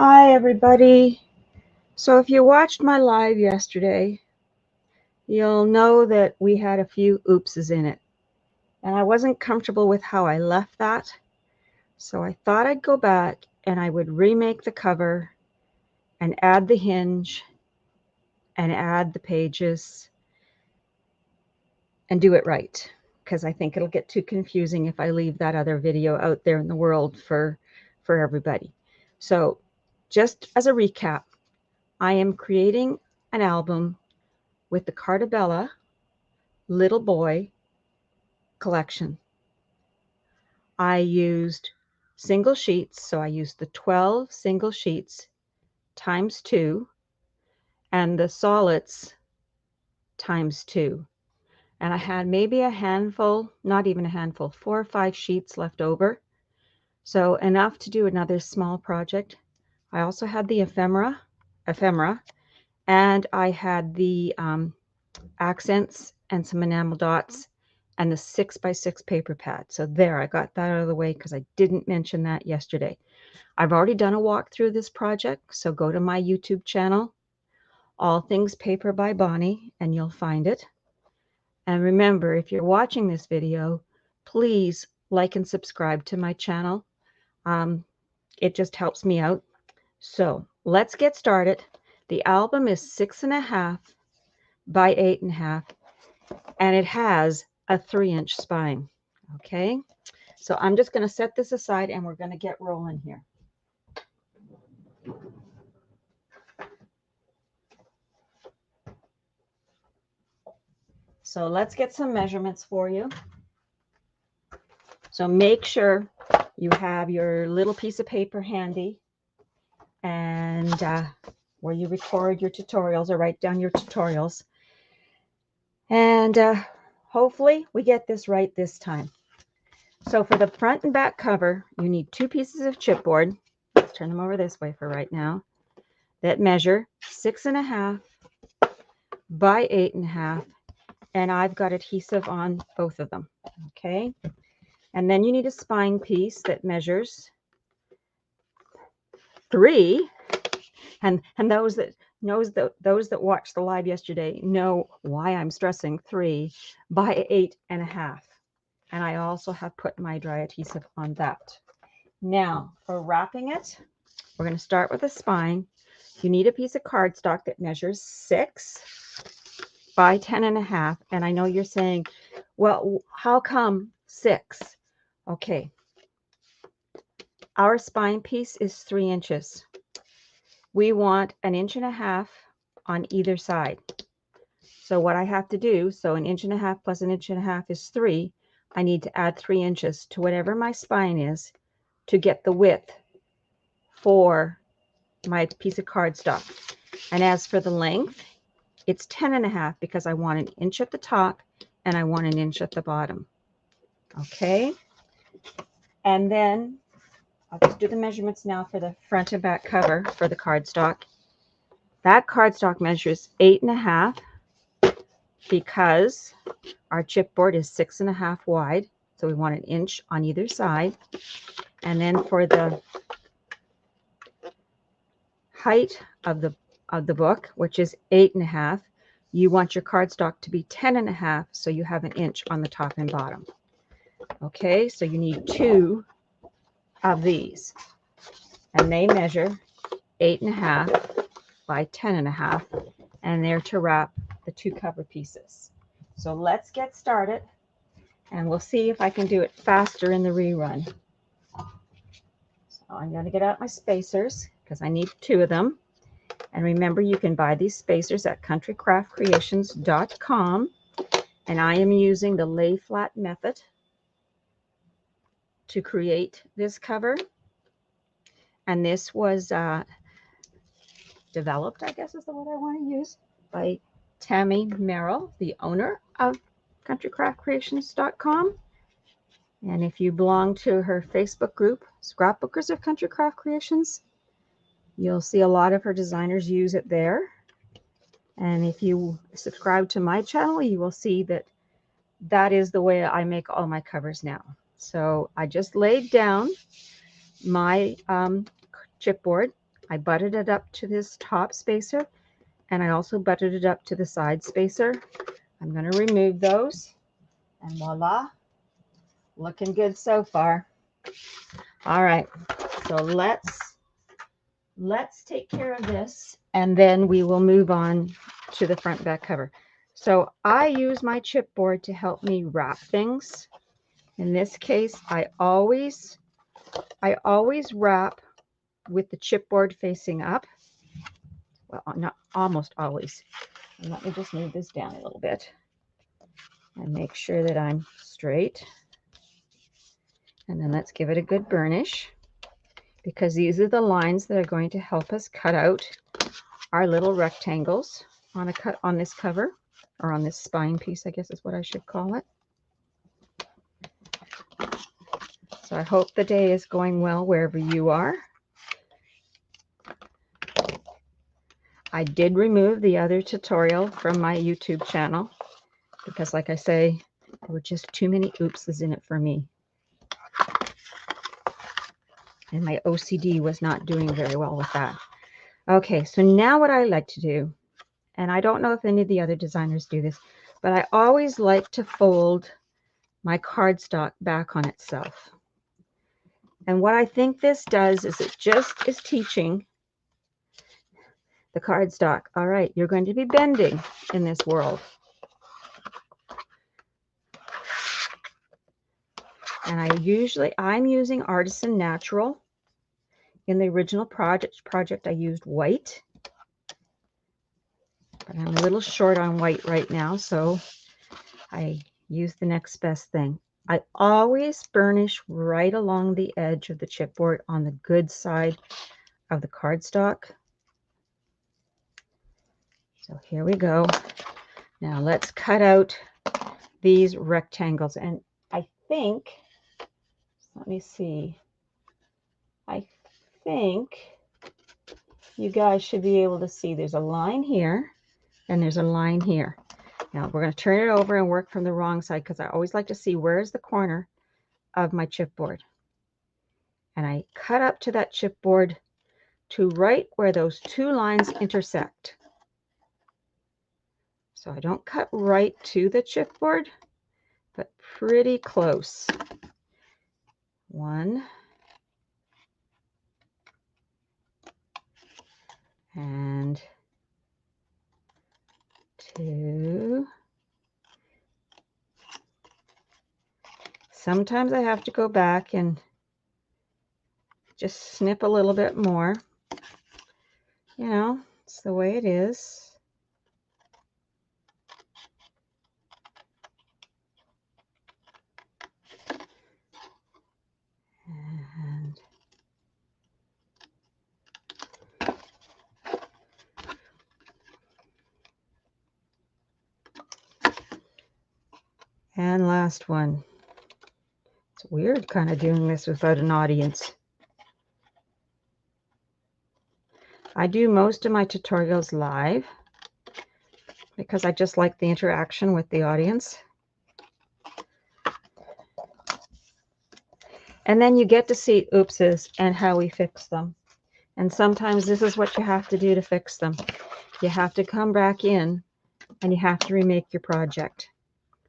Hi everybody. So if you watched my live yesterday, you'll know that we had a few oopses in it. And I wasn't comfortable with how I left that. So I thought I'd go back and I would remake the cover and add the hinge and add the pages and do it right. Because I think it'll get too confusing if I leave that other video out there in the world for everybody. So just as a recap, I am creating an album with the Carta Bella Little Boy collection. I used single sheets, so I used the 12 single sheets times 2 and the solids times 2. And I had maybe a handful, not even a handful, 4 or 5 sheets left over. So enough to do another small project. I also had the ephemera, and I had the accents and some enamel dots and the 6x6 paper pad. So there, I got that out of the way because I didn't mention that yesterday. I've already done a walkthrough of this project, so go to my YouTube channel, All Things Paper by Bonnie, and you'll find it. And remember, if you're watching this video, please like and subscribe to my channel. It just helps me out. So let's get started. The album is 6.5 by 8.5, and it has a 3-inch spine. Okay, so I'm just going to set this aside and we're going to get rolling here. So let's get some measurements for you. So make sure you have your little piece of paper handy and where you record your tutorials or write down your tutorials. And hopefully we get this right this time. So for the front and back cover, you need 2 pieces of chipboard. Let's turn them over this way for right now. That measure 6.5 by 8.5. And I've got adhesive on both of them. Okay. And then you need a spine piece that measures 3. And those that watched the live yesterday know why I'm stressing 3 by 8.5. And I also have put my dry adhesive on that. Now for wrapping it, we're going to start with a spine. You need a piece of cardstock that measures 6 by 10.5. And I know you're saying, well, how come 6? Okay. Our spine piece is 3 inches. We want 1.5 inches on either side. So what I have to do, so 1.5 inches plus 1.5 inches is 3. I need to add 3 inches to whatever my spine is to get the width for my piece of cardstock. And as for the length, it's 10.5 because I want 1 inch at the top and I want 1 inch at the bottom. Okay. And then I'll just do the measurements now for the front and back cover for the cardstock. That cardstock measures 8.5 because our chipboard is 6.5 wide. So we want 1 inch on either side. And then for the height of the book, which is 8.5, you want your cardstock to be 10.5, so you have 1 inch on the top and bottom. Okay, so you need 2 of these, and they measure 8.5 by 10.5, and they're to wrap the 2 cover pieces. So let's get started, and we'll see if I can do it faster in the rerun. So I'm going to get out my spacers because I need 2 of them. And remember, you can buy these spacers at countrycraftcreations.com. And I am using the lay flat method to create this cover. And this was developed, I guess is the word I want to use, by Tammy Merrill, the owner of countrycraftcreations.com. And if you belong to her Facebook group, Scrapbookers of Country Craft Creations, you'll see a lot of her designers use it there. And if you subscribe to my channel, you will see that that is the way I make all my covers now. So I just laid down my chipboard. I butted it up to this top spacer, and I also butted it up to the side spacer. I'm going to remove those, and voila, looking good so far. All right, so let's take care of this, and then we will move on to the front back cover. So I use my chipboard to help me wrap things. In this case, I always wrap with the chipboard facing up. Well, not almost always. And let me just move this down a little bit and make sure that I'm straight. And then let's give it a good burnish, because these are the lines that are going to help us cut out our little rectangles on this cover, or on this spine piece, I guess is what I should call it. So I hope the day is going well wherever you are. I did remove the other tutorial from my YouTube channel because, like I say, there were just too many oopses in it for me. And my OCD was not doing very well with that. Okay, so now what I like to do, and I don't know if any of the other designers do this, but I always like to fold my cardstock back on itself. And what I think this does is it just is teaching the cardstock, all right, you're going to be bending in this world. And I'm using Artisan Natural. In the original project, I used white. But I'm a little short on white right now, so I use the next best thing. I always burnish right along the edge of the chipboard on the good side of the cardstock. So here we go. Now let's cut out these rectangles. And I think, let me see, I think you guys should be able to see there's a line here and there's a line here. Now we're going to turn it over and work from the wrong side, because I always like to see where's the corner of my chipboard. And I cut up to that chipboard to right where those two lines intersect. So I don't cut right to the chipboard, but pretty close. 1 and 2. Sometimes I have to go back and just snip a little bit more. You know, it's the way it is. And last one. It's weird kind of doing this without an audience. I do most of my tutorials live because I just like the interaction with the audience. And then you get to see oopses and how we fix them. And sometimes this is what you have to do to fix them. You have to come back in and you have to remake your project.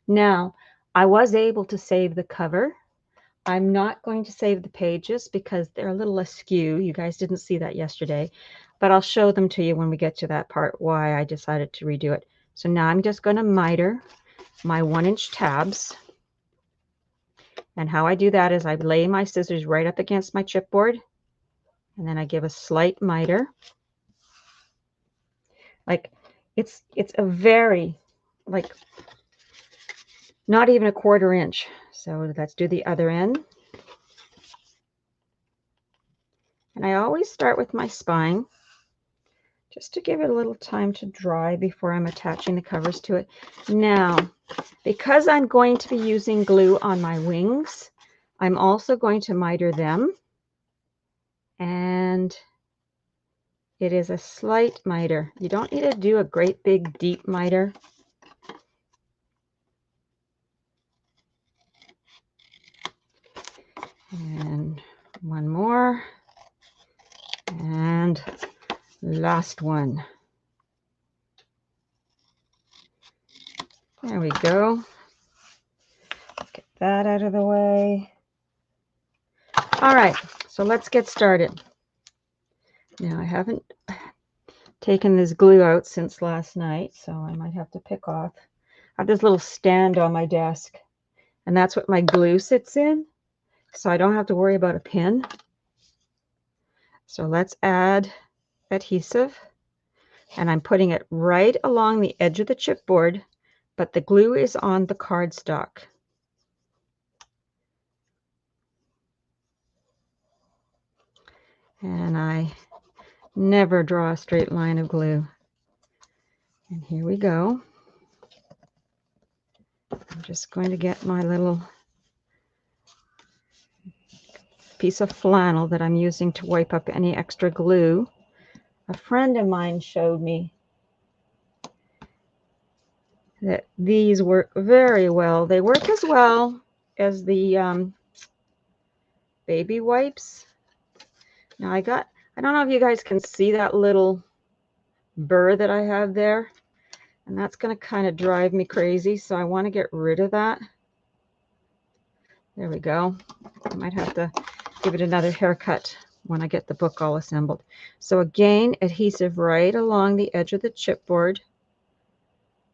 Now, I was able to save the cover. I'm not going to save the pages because they're a little askew. You guys didn't see that yesterday, but I'll show them to you when we get to that part, why I decided to redo it. So now I'm just going to miter my 1-inch tabs. And how I do that is I lay my scissors right up against my chipboard, and then I give a slight miter. Like it's a very, like, not even a 1/4 inch. So let's do the other end. And I always start with my spine, just to give it a little time to dry before I'm attaching the covers to it. Now, because I'm going to be using glue on my wings, I'm also going to miter them. And it is a slight miter. You don't need to do a great big deep miter. And one more. And last one. There we go. Get that out of the way. All right, so let's get started. Now, I haven't taken this glue out since last night, so I might have to pick off. I have this little stand on my desk, and that's what my glue sits in, so I don't have to worry about a pin. So let's add adhesive, and I'm putting it right along the edge of the chipboard, but the glue is on the cardstock. And I never draw a straight line of glue. And here we go. I'm just going to get my little piece of flannel that I'm using to wipe up any extra glue. A friend of mine showed me that these work very well. They work as well as the baby wipes. Now I don't know if you guys can see that little burr that I have there, and that's going to kind of drive me crazy, so I want to get rid of that. There we go. I might have to give it another haircut when I get the book all assembled. So again, adhesive right along the edge of the chipboard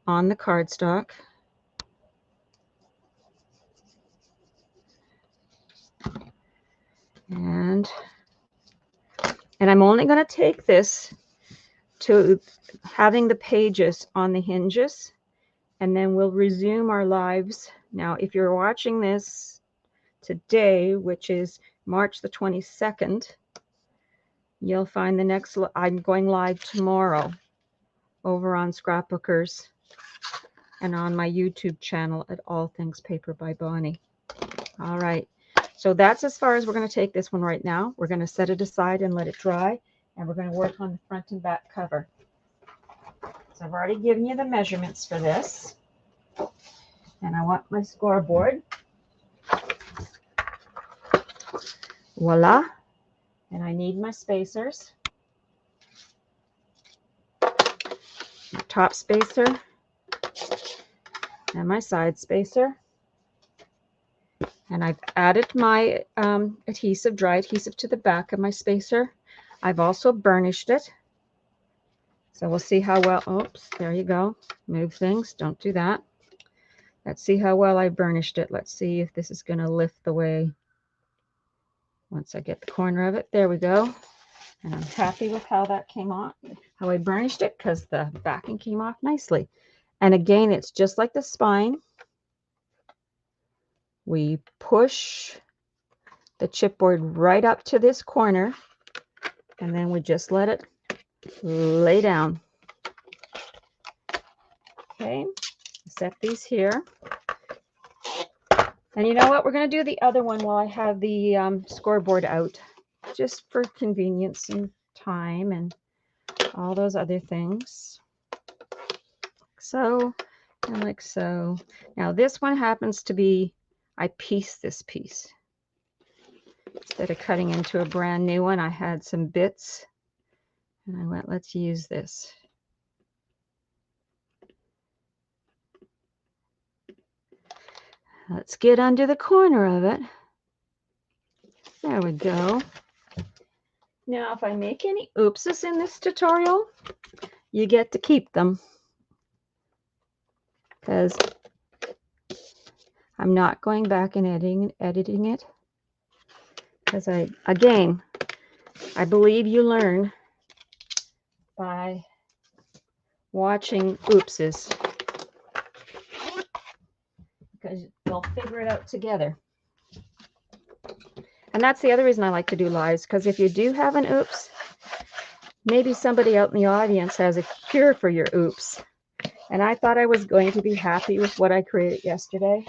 on the cardstock. And I'm only going to take this to having the pages on the hinges, and then we'll resume our lives. Now, if you're watching this today, which is March the 22nd, you'll find the next, I'm going live tomorrow over on Scrapbookers and on my YouTube channel at All Things Paper by Bonnie. All right, so that's as far as we're going to take this one right now. We're going to set it aside and let it dry, and we're going to work on the front and back cover. So I've already given you the measurements for this, and I want my scoreboard. Voila. And I need my spacers, my top spacer, and my side spacer. And I've added my adhesive, dry adhesive, to the back of my spacer. I've also burnished it. So we'll see how well, oops, there you go. Move things, don't do that. Let's see how well I burnished it. Let's see if this is going to lift the way. Once I get the corner of it, there we go. And I'm happy with how that came off, how I burnished it, because the backing came off nicely. And again, it's just like the spine. We push the chipboard right up to this corner, and then we just let it lay down. Okay, set these here. And you know what? We're going to do the other one while I have the scoreboard out, just for convenience and time and all those other things. So, and like so. Now this one happens to be, I pieced this piece. Instead of cutting into a brand new one, I had some bits, and I went, let's use this. Let's get under the corner of it. There we go. Now, if I make any oopses in this tutorial, you get to keep them, because I'm not going back and editing it. Because I believe you learn by watching oopses, because they'll figure it out together. And that's the other reason I like to do lives, because if you do have an oops, maybe somebody out in the audience has a cure for your oops. And I thought I was going to be happy with what I created yesterday,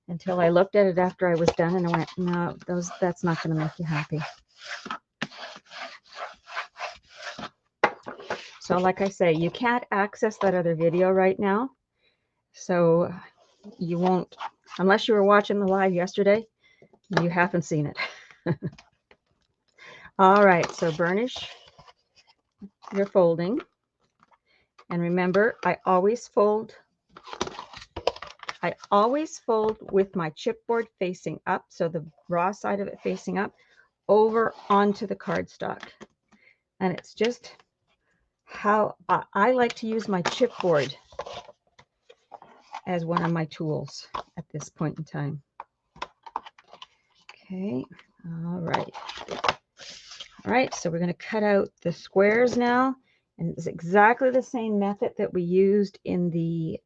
until I looked at it after I was done, and I went, no, that's not going to make you happy. So like I say, you can't access that other video right now. So you won't, unless you were watching the live yesterday, you haven't seen it. All right, so burnish your folding. And remember, I always fold with my chipboard facing up, so the raw side of it facing up, over onto the cardstock. And it's just how I like to use my chipboard as one of my tools at this point in time. Okay, all right. All right, so we're going to cut out the squares now. And it's exactly the same method that we used in the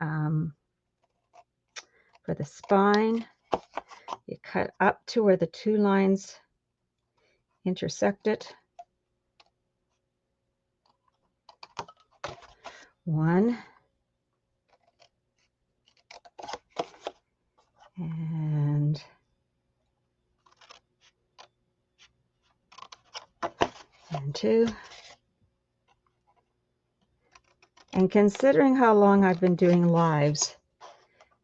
for the spine. You cut up to where the two lines intersect it. One. And two. And considering how long I've been doing lives,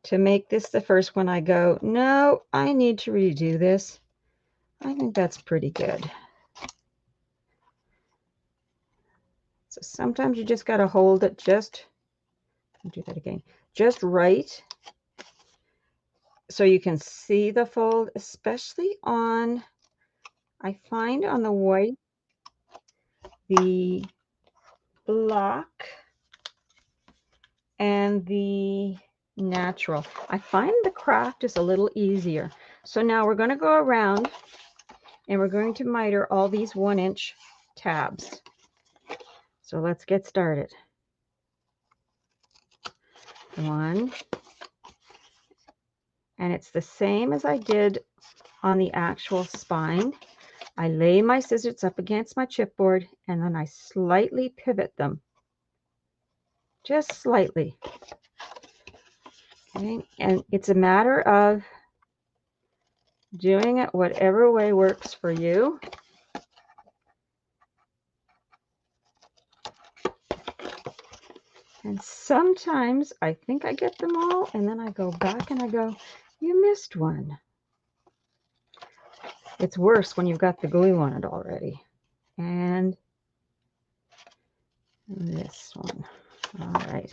to make this the first one I go, no, I need to redo this, I think that's pretty good. So sometimes you just got to hold it just, do that again, just right, so you can see the fold, especially on, I find on the white, the block and the natural, I find the craft is a little easier. So now we're going to go around and we're going to miter all these 1-inch tabs. So let's get started. 1, and it's the same as I did on the actual spine. I lay my scissors up against my chipboard and then I slightly pivot them, just slightly. Okay, and it's a matter of doing it whatever way works for you. And sometimes I think I get them all, and then I go back and I go, you missed one. It's worse when you've got the glue on it already. And this one. All right.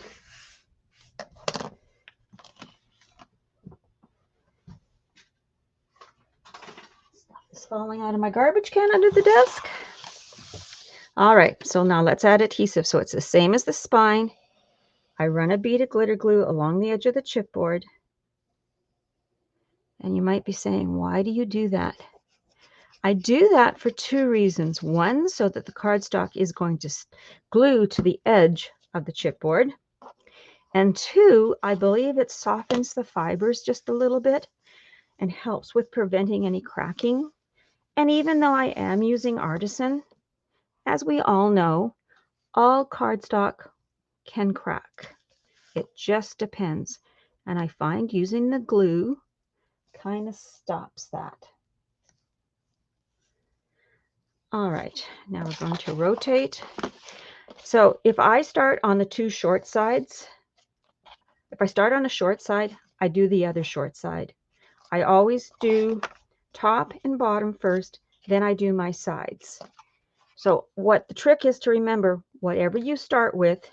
Stuff is falling out of my garbage can under the desk. All right, so now let's add adhesive. So it's the same as the spine. I run a bead of glitter glue along the edge of the chipboard. And you might be saying, why do you do that? I do that for 2 reasons. 1, so that the cardstock is going to glue to the edge of the chipboard. And 2, I believe it softens the fibers just a little bit and helps with preventing any cracking. And even though I am using artisan, as we all know, all cardstock can crack. It just depends. And I find using the glue kind of stops that. All right, now we're going to rotate. So if I start on the 2 short sides, if I start on a short side, I do the other short side. I always do top and bottom first, then I do my sides. So what the trick is to remember, whatever you start with,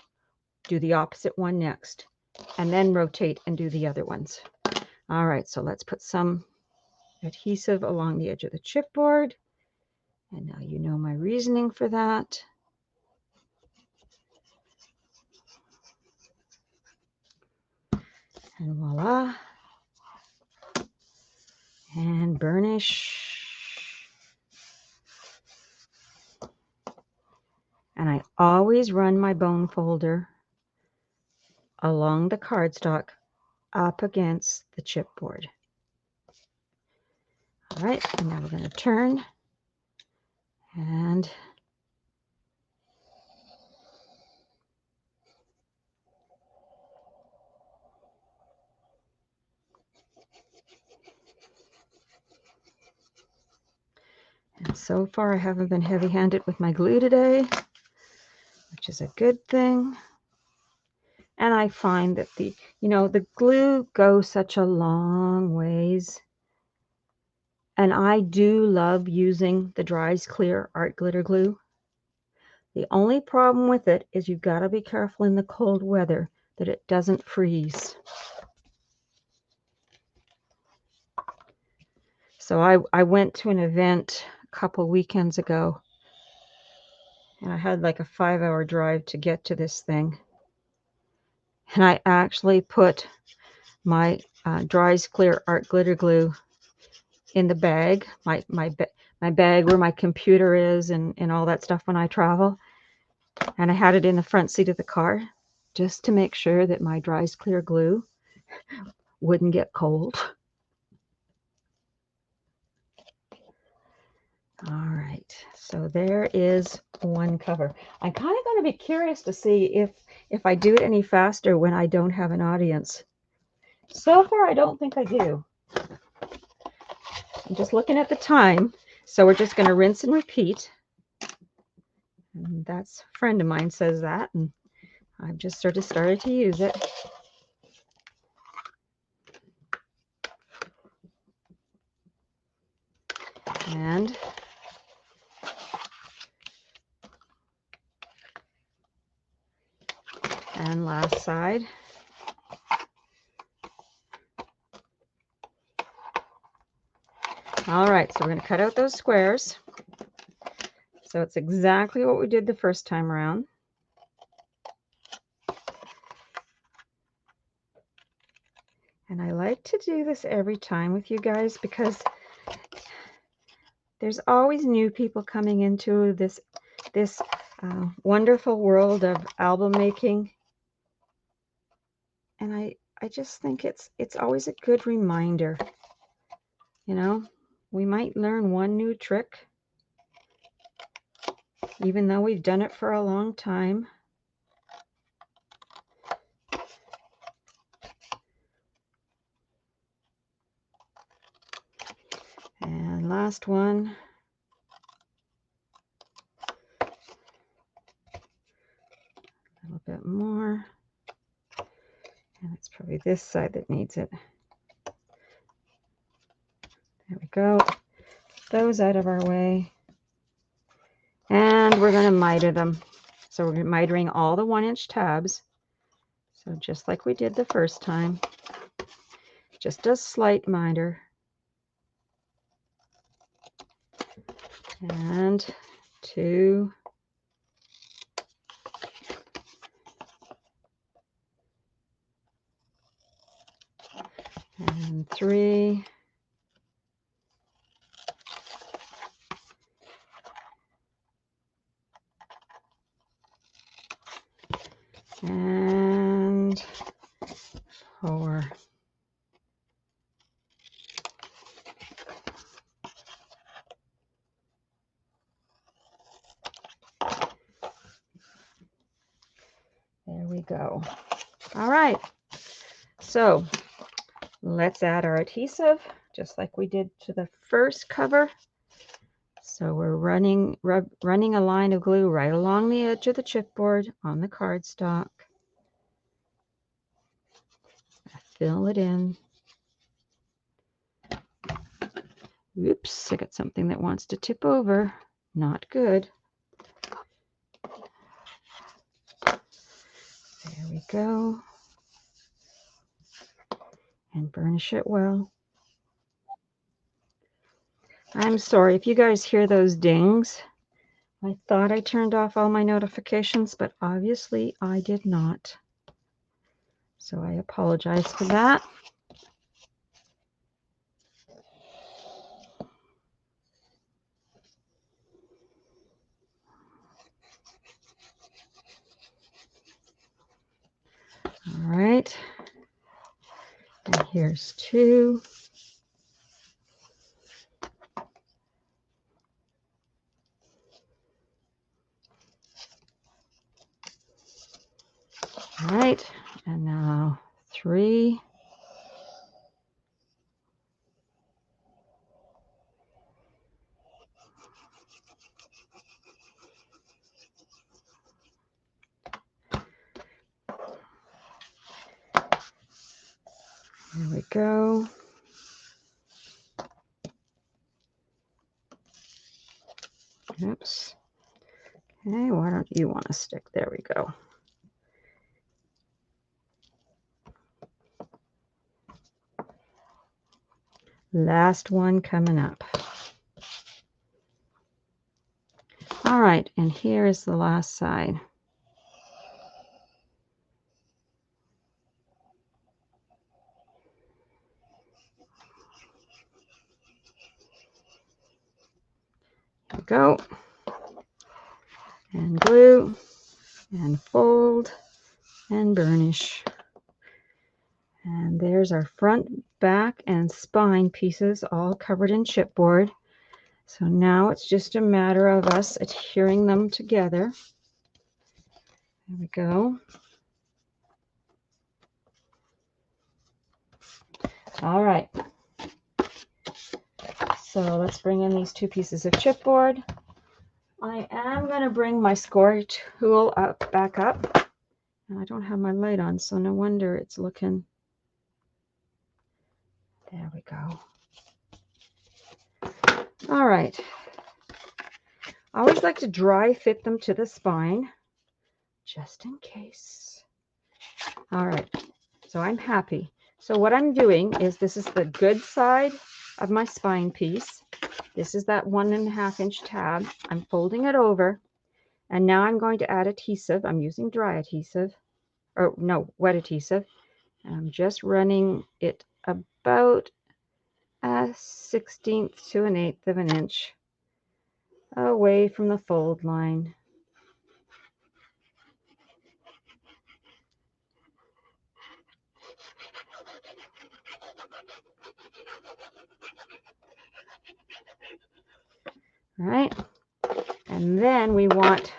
do the opposite one next, and then rotate and do the other ones. All right, so let's put some adhesive along the edge of the chipboard. And now you know my reasoning for that. And voila. And burnish. And I always run my bone folder along the cardstock up against the chipboard. All right, and now we're going to turn and so far I haven't been heavy-handed with my glue today, which is a good thing. And I find that the glue goes such a long ways. And I do love using the Dries Clear Art Glitter Glue. The only problem with it is you've got to be careful in the cold weather that it doesn't freeze. So I went to an event a couple weekends ago, and I had like a 5-hour drive to get to this thing. And I actually put my Dries Clear Art Glitter Glue in the bag, my bag where my computer is and all that stuff when I travel. And I had it in the front seat of the car just to make sure that my Dries Clear glue wouldn't get cold. All right, so there is one cover. I'm kind of going to be curious to see if I do it any faster when I don't have an audience. So far, I don't think I do. I'm just looking at the time, so we're just going to rinse and repeat. And that's a friend of mine says that, and I've just sort of started to use it. And last side. All right, so we're going to cut out those squares. So it's exactly what we did the first time around. And I like to do this every time with you guys because there's always new people coming into this wonderful world of album making. And I just think it's always a good reminder. You know, we might learn one new trick, even though we've done it for a long time. And last one. A little bit more. And it's probably this side that needs it. There we go. Those out of our way. And we're going to miter them. So we're mitering all the 1-inch tabs. So just like we did the first time. Just a slight miter. And 2. And 3. And 4. There we go. All right. So let's add our adhesive, just like we did to the first cover. So we're running a line of glue right along the edge of the chipboard on the cardstock. Fill it in. Oops, I got something that wants to tip over. Not good. There we go. And burnish it well. I'm sorry if you guys hear those dings. I thought I turned off all my notifications, but obviously I did not. So I apologize for that. All right. And here's 2. All right. And now 3. There we go. Oops. Okay, why don't you want to stick? There we go. Last one coming up. All right, and here is the last side. There we go. And glue, and fold, and burnish. And there's our front, back, and spine pieces all covered in chipboard. So now it's just a matter of us adhering them together. There we go. All right. So let's bring in these two pieces of chipboard. I am going to bring my score tool back up. And I don't have my light on, so no wonder it's looking. There we go. All right. I always like to dry fit them to the spine, just in case. All right. So I'm happy. So what I'm doing is, this is the good side of my spine piece. This is that 1.5 inch tab. I'm folding it over, and now I'm going to add adhesive. I'm using dry adhesive, or no, wet adhesive. And I'm just running it about a 1/16 to 1/8 of an inch away from the fold line. Right? And then we want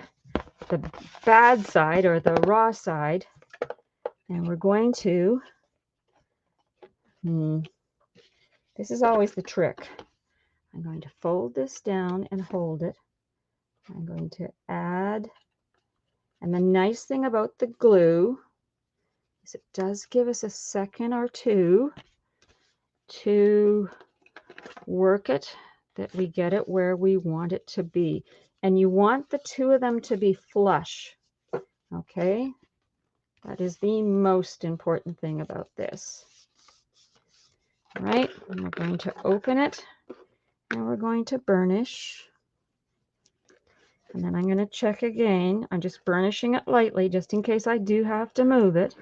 the bad side, or the raw side, and we're going to, this is always the trick. I'm going to fold this down and hold it. I'm going to add, and the nice thing about the glue is it does give us a second or two to work it, that we get it where we want it to be. And you want the two of them to be flush. Okay? That is the most important thing about this. All right, and we're going to open it, and we're going to burnish. And then I'm going to check again. I'm just burnishing it lightly, just in case I do have to move it.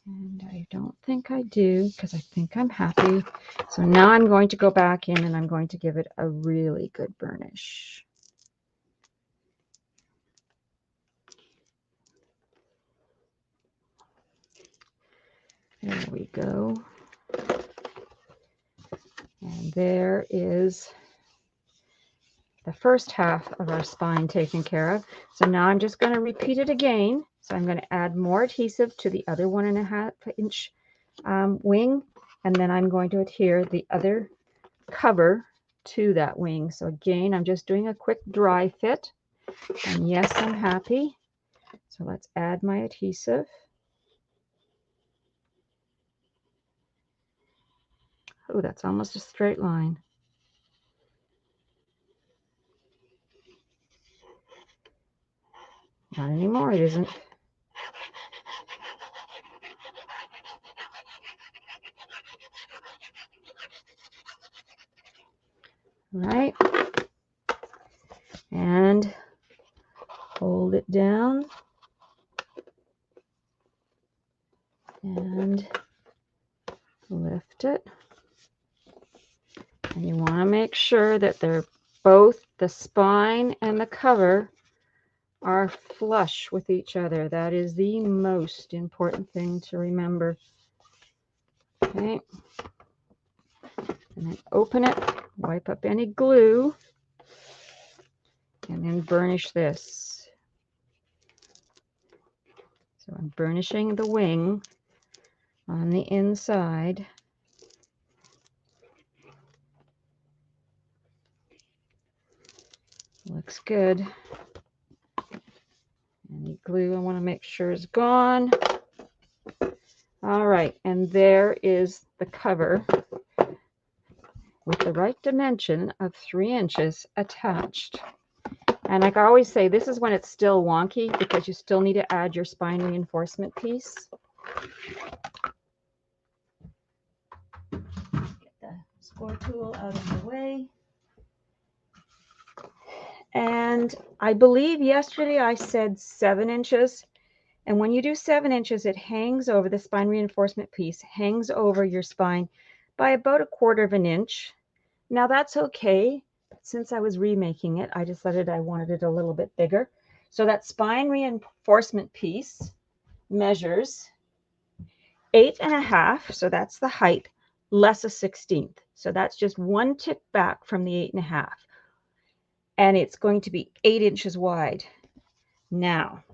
And I don't think I do, because I think I'm happy. So now I'm going to go back in, and I'm going to give it a really good burnish. There we go. And there is the first half of our spine taken care of. So now I'm just going to repeat it again. So I'm going to add more adhesive to the other 1.5 inch wing, and then I'm going to adhere the other cover to that wing. So again, I'm just doing a quick dry fit, and yes, I'm happy. So let's add my adhesive. Oh, that's almost a straight line. Not anymore, it isn't. Right, and hold it down, and lift it. And you want to make sure that they're both, the spine and the cover, are flush with each other. That is the most important thing to remember. Okay, and then open it, wipe up any glue, and then burnish this. So I'm burnishing the wing on the inside. Looks good. Any glue I want to make sure is gone. All right, and there is the cover with the right dimension of 3 inches attached. And like I always say, this is when it's still wonky because you still need to add your spine reinforcement piece. Get the score tool out of the way. And I believe yesterday I said 7 inches. And when you do 7 inches, it hangs over, the spine reinforcement piece hangs over your spine by about 1/4 of an inch. Now that's okay. Since I was remaking it, I decided I wanted it a little bit bigger. So that spine reinforcement piece measures 8.5. So that's the height, less 1/16. So that's just 1 tick back from the 8.5. And it's going to be 8 inches wide. Now,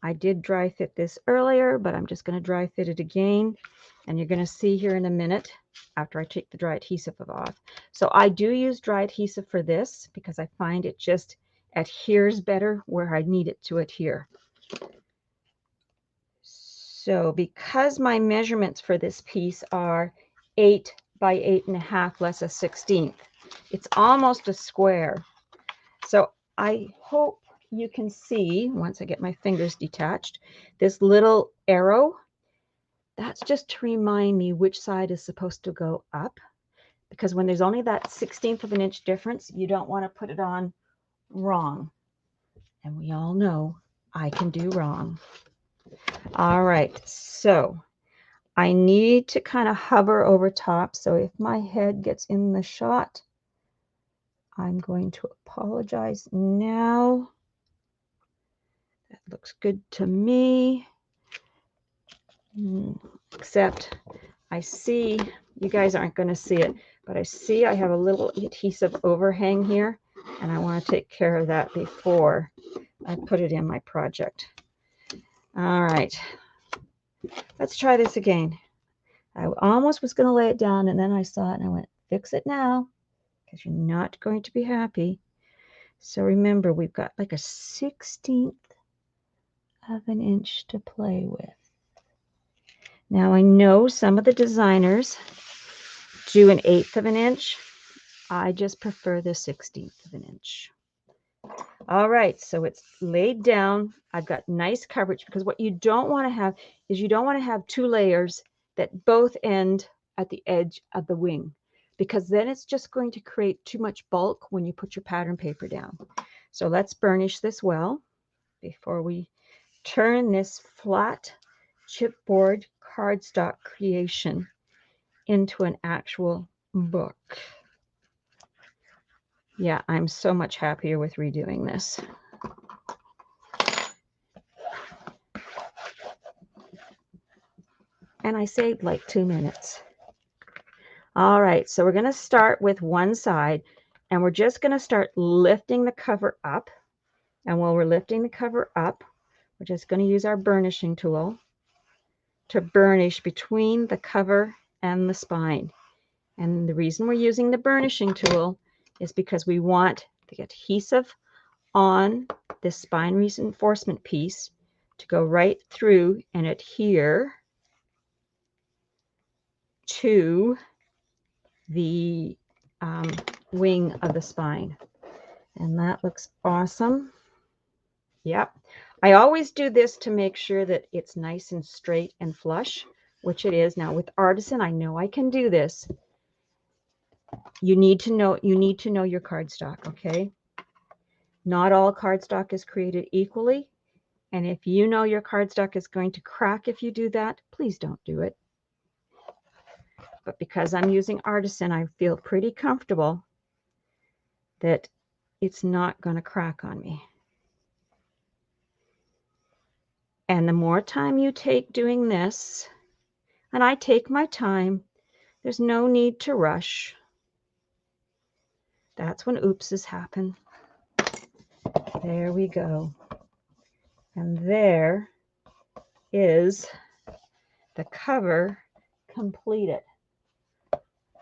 I did dry fit this earlier, but I'm just going to dry fit it again. And you're going to see here in a minute after I take the dry adhesive off. So I do use dry adhesive for this because I find it just adheres better where I need it to adhere. So because my measurements for this piece are 8 by 8.5 less 1/16, it's almost a square. So I hope you can see, once I get my fingers detached, this little arrow. That's just to remind me which side is supposed to go up, because when there's only that 1/16 of an inch difference, you don't want to put it on wrong. And we all know I can do wrong. All right, so I need to kind of hover over top. So if my head gets in the shot, I'm going to apologize now. That looks good to me. Except I see, you guys aren't going to see it, but I see I have a little adhesive overhang here, and I want to take care of that before I put it in my project. All right, let's try this again. I almost was going to lay it down, and then I saw it and I went, fix it now, because you're not going to be happy. So remember, we've got like a 1/16 of an inch to play with. Now I know some of the designers do 1/8 of an inch. I just prefer the 1/16 of an inch. All right, so it's laid down. I've got nice coverage, because what you don't want to have is you don't want to have 2 layers that both end at the edge of the wing, because then it's just going to create too much bulk when you put your pattern paper down. So let's burnish this well before we turn this flat chipboard cardstock creation into an actual book. Yeah, I'm so much happier with redoing this. And I saved like 2 minutes. All right, so we're going to start with one side, and we're just going to start lifting the cover up. And while we're lifting the cover up, we're just going to use our burnishing tool to burnish between the cover and the spine. And the reason we're using the burnishing tool is because we want the adhesive on this spine reinforcement piece to go right through and adhere to the wing of the spine. And that looks awesome. Yep. I always do this to make sure that it's nice and straight and flush, which it is. Now with Artisan, I know I can do this. You need to know your cardstock, okay? Not all cardstock is created equally. And if you know your cardstock is going to crack if you do that, please don't do it. But because I'm using Artisan, I feel pretty comfortable that it's not going to crack on me. And the more time you take doing this, and I take my time, there's no need to rush. That's when oopses happen. There we go. And there is the cover completed.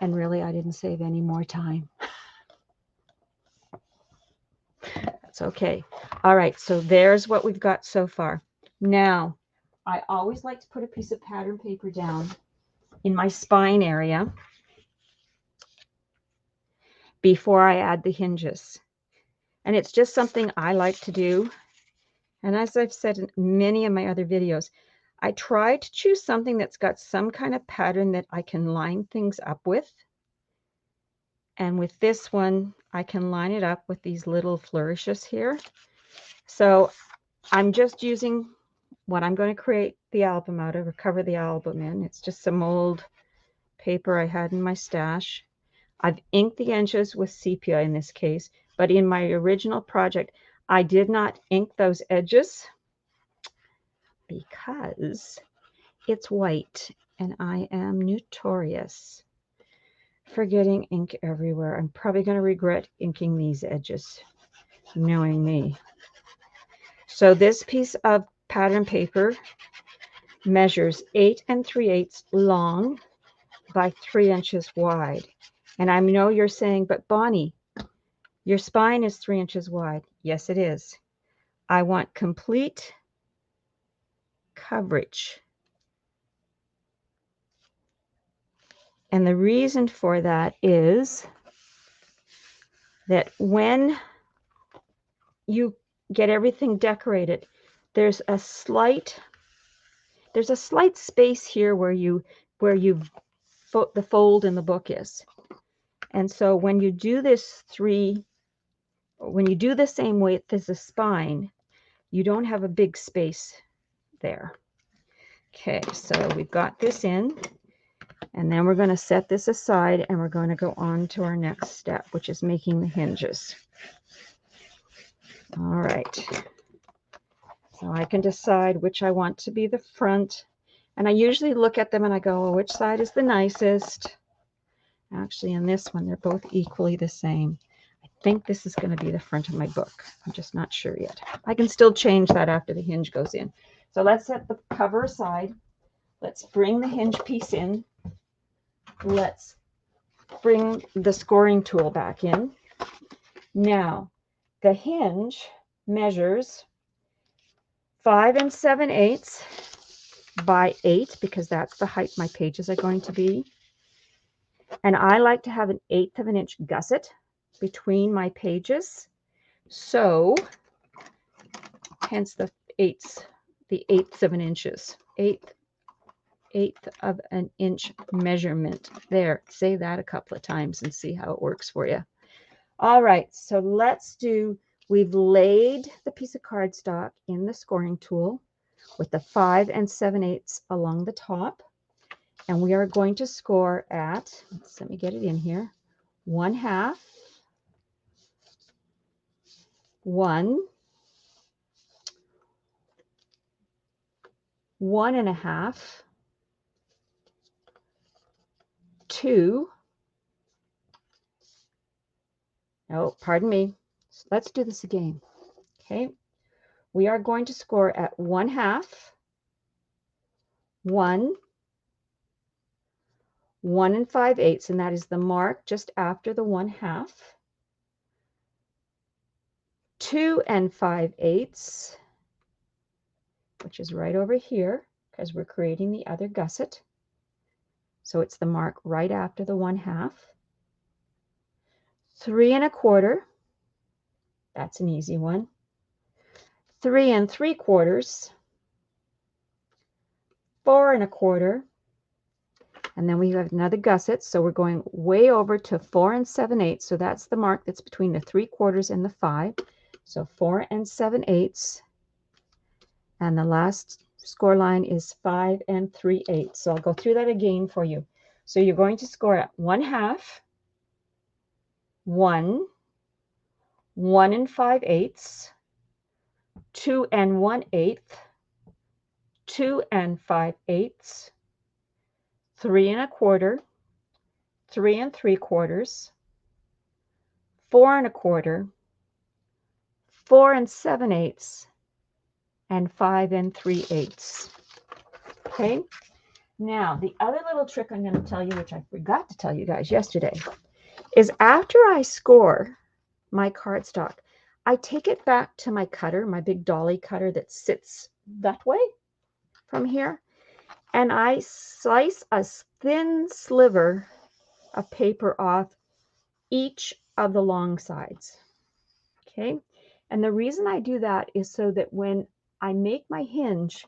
And really, I didn't save any more time. That's okay. All right, so there's what we've got so far. Now, I always like to put a piece of pattern paper down in my spine area before I add the hinges. And it's just something I like to do. And as I've said in many of my other videos, I try to choose something that's got some kind of pattern that I can line things up with. And with this one, I can line it up with these little flourishes here. So I'm just using what I'm going to create the album out of, or cover the album in. It's just some old paper I had in my stash. I've inked the edges with sepia in this case, but in my original project, I did not ink those edges because it's white and I am notorious for getting ink everywhere. I'm probably going to regret inking these edges, knowing me. So this piece of pattern paper measures 8 3/8 long by 3 inches wide. And I know you're saying, but Bonnie, your spine is 3 inches wide. Yes, it is. I want complete coverage. And the reason for that is that when you get everything decorated, there's a slight space here where the fold in the book is. And so when you do the same width as the spine, you don't have a big space there. Okay, so we've got this in, and then we're going to set this aside and we're going to go on to our next step, which is making the hinges. All right. So I can decide which I want to be the front. And I usually look at them and I go, well, which side is the nicest? Actually, in this one, they're both equally the same. I think this is going to be the front of my book. I'm just not sure yet. I can still change that after the hinge goes in. So let's set the cover aside. Let's bring the hinge piece in. Let's bring the scoring tool back in. Now, the hinge measures 5 7/8 by 8 because that's the height my pages are going to be. And I like to have 1/8 of an inch gusset between my pages. So, hence the eighths of an inches. Eighth of an inch measurement. There, say that a couple of times and see how it works for you. All right, so we've laid the piece of cardstock in the scoring tool with the 5 7/8 along the top. And we are going to score at, let me get it in here, 1/2, 1, 1 1/2, 2, oh, pardon me. Let's do this again. Okay. We are going to score at 1/2, 1, 1 5/8, and that is the mark just after the 1/2, 2 5/8, which is right over here because we're creating the other gusset. So it's the mark right after the 1/2, 3 1/4, that's an easy one, 3 3/4, 4 1/4, and then we have another gusset, so we're going way over to 4 7/8, so that's the mark that's between the 3/4 and the 5, so 4 7/8, and the last score line is 5 3/8. So I'll go through that again for you. So you're going to score at 1/2, 1, 1 5/8, 2 1/8, 2 5/8, 3 1/4, 3 3/4, 4 1/4, 4 7/8, and 5 3/8. Okay. Now, the other little trick I'm going to tell you, which I forgot to tell you guys yesterday, is after I score my cardstock, I take it back to my cutter, my big dolly cutter that sits that way from here, and I slice a thin sliver of paper off each of the long sides. Okay. And the reason I do that is so that when I make my hinge,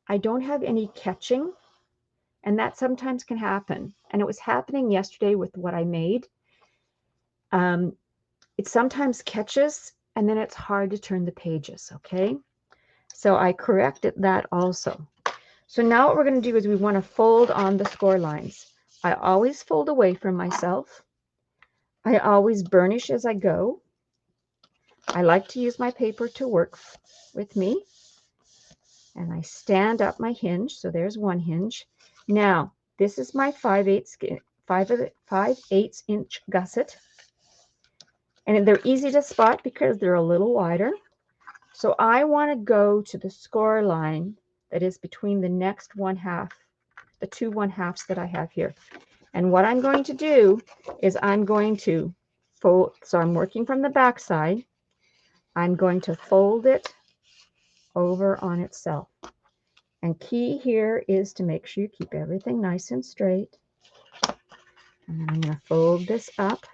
I don't have any catching, and that sometimes can happen. And it was happening yesterday with what I made. It sometimes catches, and then it's hard to turn the pages, okay? So I corrected that also. So now what we're going to do is we want to fold on the score lines. I always fold away from myself. I always burnish as I go. I like to use my paper to work with me. And I stand up my hinge. So there's one hinge. Now, this is my 5/8 inch gusset. And they're easy to spot because they're a little wider. So I want to go to the score line that is between the next 1/2, the 2 1/2s that I have here. And what I'm going to do is I'm going to fold, so I'm working from the back side. I'm going to fold it over on itself. And key here is to make sure you keep everything nice and straight. And then I'm going to fold this up.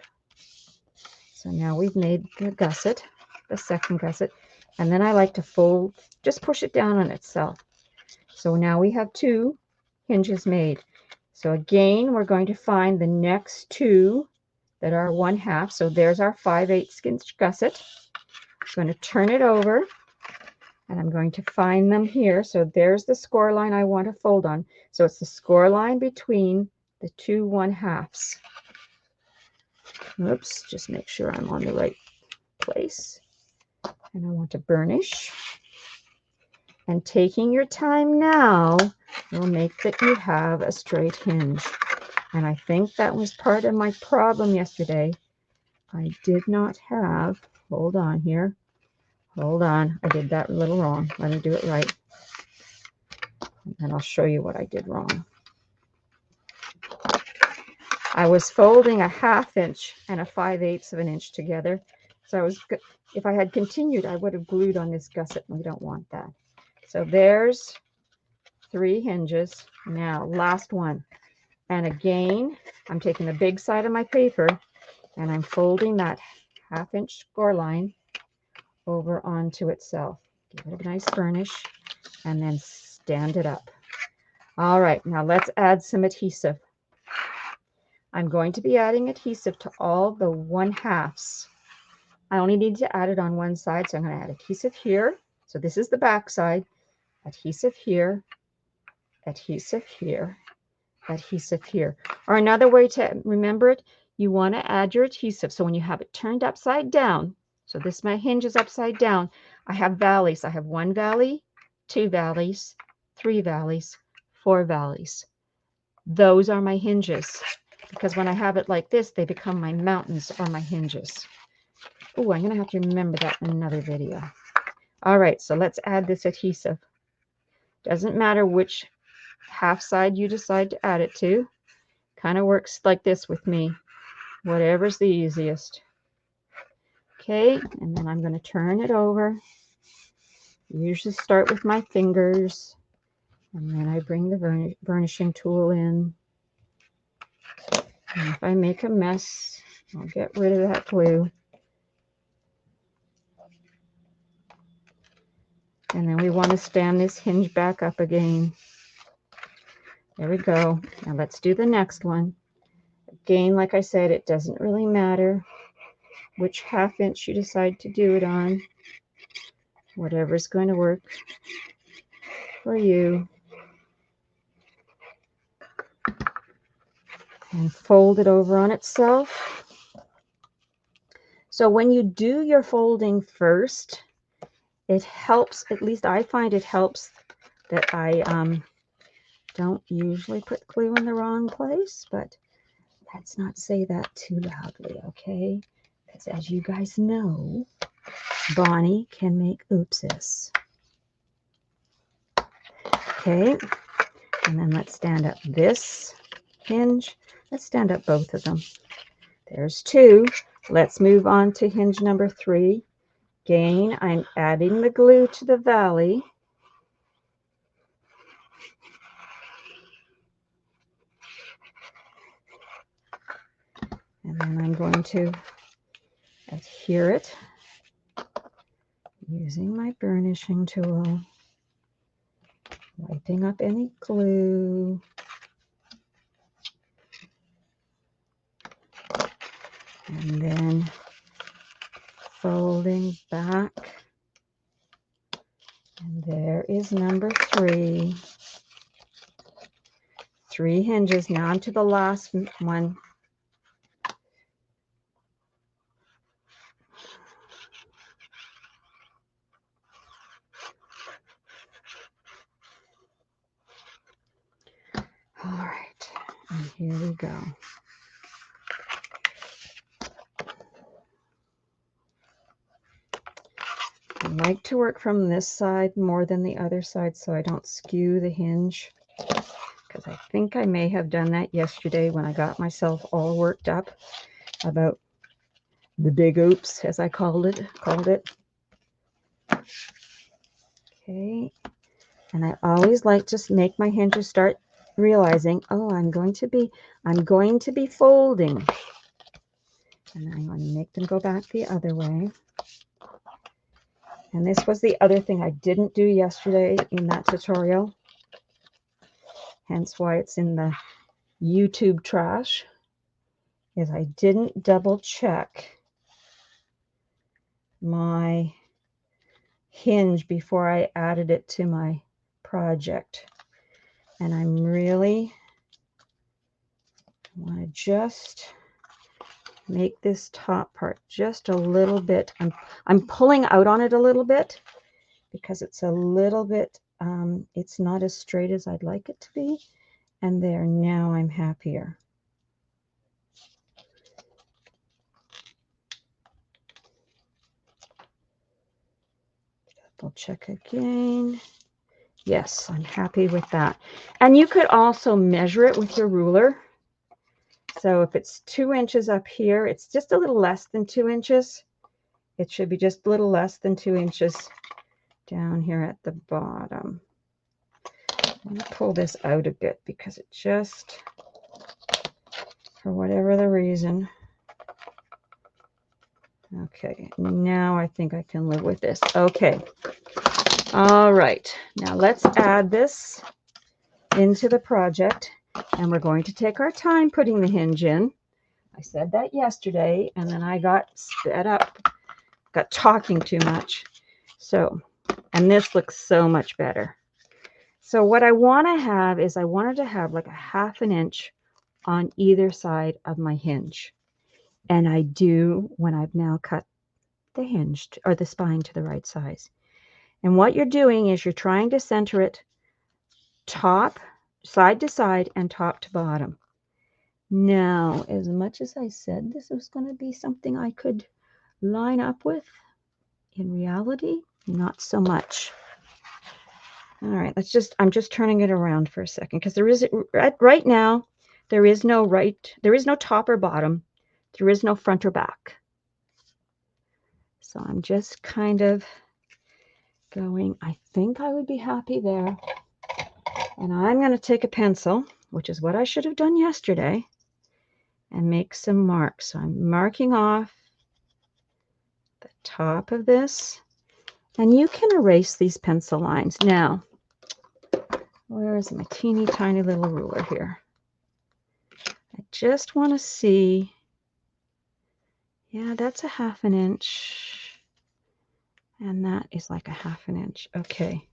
So now we've made the gusset, the second gusset. And then I like to fold, just push it down on itself. So now we have 2 hinges made. So again, we're going to find the next 2 that are 1/2. So there's our 5/8 inch gusset. I'm going to turn it over, and I'm going to find them here. So there's the score line I want to fold on. So it's the score line between the 2 1/2s. Oops, just make sure I'm on the right place. And I want to burnish. And taking your time now will make that you have a straight hinge. And I think that was part of my problem yesterday. I did not have, hold on here. Hold on, I did that a little wrong. Let me do it right. And I'll show you what I did wrong. I was folding a 1/2 inch and a 5/8 of an inch together. So if I had continued, I would have glued on this gusset, and we don't want that. So there's 3 hinges. Now, last one. And again, I'm taking the big side of my paper, and I'm folding that 1/2 inch score line over onto itself. Give it a nice burnish, and then stand it up. All right, now let's add some adhesive. I'm going to be adding adhesive to all the 1/2s. I only need to add it on one side, so I'm going to add adhesive here. So this is the back side. Adhesive here, adhesive here, adhesive here. Or another way to remember it, you want to add your adhesive. So when you have it turned upside down, so this my hinge is upside down, I have valleys. I have 1 valley, 2 valleys, 3 valleys, 4 valleys. Those are my hinges, because when I have it like this, they become my mountains or my hinges. Oh, I'm going to have to remember that in another video. All right, so let's add this adhesive. Doesn't matter which 1/2 side you decide to add it to. Kind of works like this with me. Whatever's the easiest. Okay, and then I'm going to turn it over. Usually start with my fingers, and then I bring the burnishing tool in. And if I make a mess, I'll get rid of that glue. And then we want to stand this hinge back up again. There we go. Now let's do the next one. Again, like I said, it doesn't really matter which 1/2 inch you decide to do it on. Whatever's going to work for you. And fold it over on itself. So when you do your folding first, it helps, at least I find it helps that I don't usually put glue in the wrong place, but let's not say that too loudly, okay? Because as you guys know, Bonnie can make oopses. Okay, and then let's stand up this hinge. Let's stand up both of them. There's 2. Let's move on to hinge number 3. Again, I'm adding the glue to the valley. And then I'm going to adhere it Using my burnishing tool, wiping up any glue. And then folding back. And there is number 3. 3 hinges. Now onto the last one. All right, and here we go. I like to work from this side more than the other side so I don't skew the hinge, because I think I may have done that yesterday when I got myself all worked up about the big oops, as I called it. Okay, and I always like to make my hinges start realizing, oh, I'm going to be folding, and I'm going to make them go back the other way. And this was the other thing I didn't do yesterday in that tutorial, hence why it's in the YouTube trash, is I didn't double check my hinge before I added it to my project. And I'm really want to just make this top part just a little bit. I'm pulling out on it a little bit because it's a little bit, it's not as straight as I'd like it to be. And there, now I'm happier. Double check again. Yes, I'm happy with that. And you could also measure it with your ruler. So if it's 2 inches up here, it's just a little less than 2 inches. It should be just a little less than 2 inches down here at the bottom. I'm going to pull this out a bit because it just, for whatever the reason. Okay, now I think I can live with this. Okay. All right, now let's add this into the project, and we're going to take our time putting the hinge in. I said that yesterday, and then I got sped up, got talking too much. So, and this looks so much better. So what I want to have is I wanted to have like a 1/2 inch on either side of my hinge. And I do when I've now cut the hinge or the spine to the right size. And what you're doing is you're trying to center it top, side to side, and top to bottom. Now, as much as I said this was going to be something I could line up with, in reality, not so much. All right, I'm just turning it around for a second because right now, there is no top or bottom. There is no front or back. So I'm just kind of going, I think I would be happy there. And I'm going to take a pencil, which is what I should have done yesterday, and make some marks. So I'm marking off the top of this. And you can erase these pencil lines. Now, where is my teeny tiny little ruler here? I just want to see. Yeah, that's a 1/2 inch. And that is like a 1/2 inch. Okay.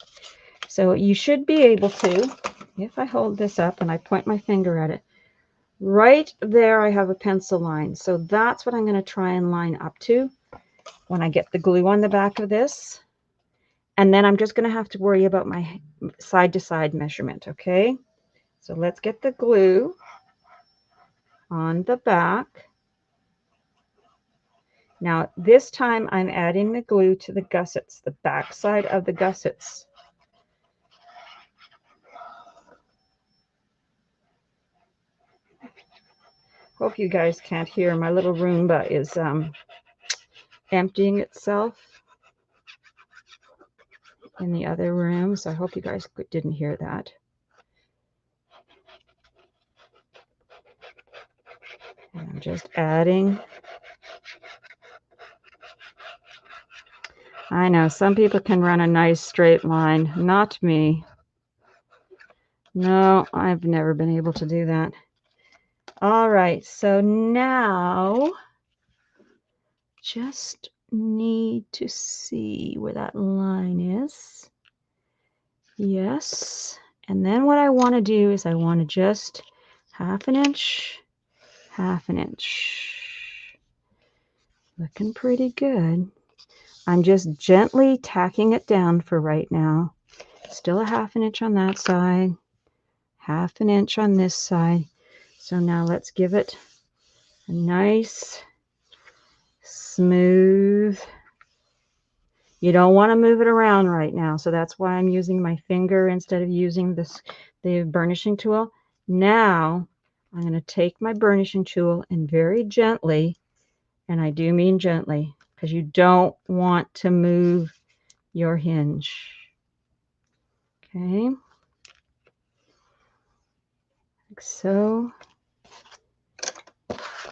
So you should be able to, if I hold this up and I point my finger at it, right there I have a pencil line. So that's what I'm going to try and line up to when I get the glue on the back of this. And then I'm just going to have to worry about my side to side measurement, okay? So let's get the glue on the back. Now this time I'm adding the glue to the gussets, the back side of the gussets. Hope you guys can't hear. My little Roomba is emptying itself in the other room, so I hope you guys didn't hear that. And I'm just adding I know some people can run a nice straight line. Not me. No, I've never been able to do that. All right, so now just need to see where that line is. Yes. And then what I want to do is I want to just half an inch, half an inch. Looking pretty good. I'm just gently tacking it down for right now. Still a half an inch on that side, half an inch on this side. So now let's give it a nice, smooth. You don't want to move it around right now, so that's why I'm using my finger instead of using the burnishing tool. Now I'm going to take my burnishing tool and very gently, and I do mean gently, because you don't want to move your hinge. Okay, like so.